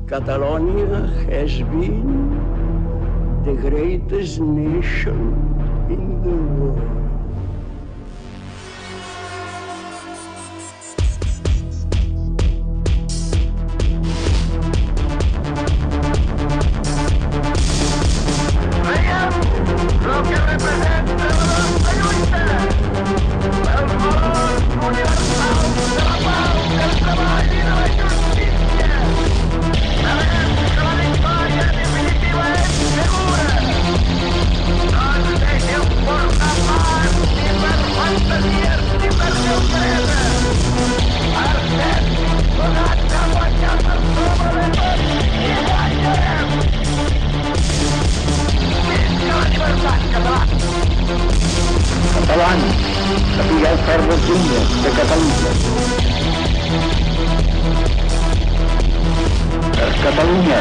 Catalonia has been the greatest nation in the world. Lo que representa la nostra lluita pel valor universal de la pau, del treball i de la justícia. Sabem que la victòria definitiva és segura. No ens deixeu portar pas ni per fantasies ni per sorpreses. Estem donats a guanyar per sobre de tot i guanyarem. La llibertat, català! Catalans, sapigueu fer les dignes de Catalunya. Per Catalunya.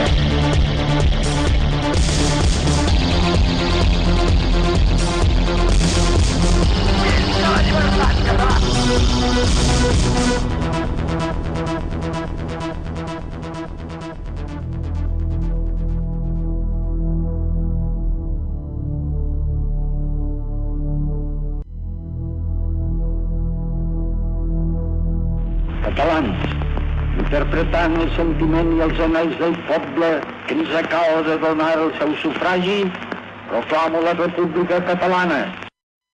Visca la llibertat, català! Catalans, interpretant el sentiment i els anells del poble que ens acaba de donar el seu sufragi, proclamo la República Catalana.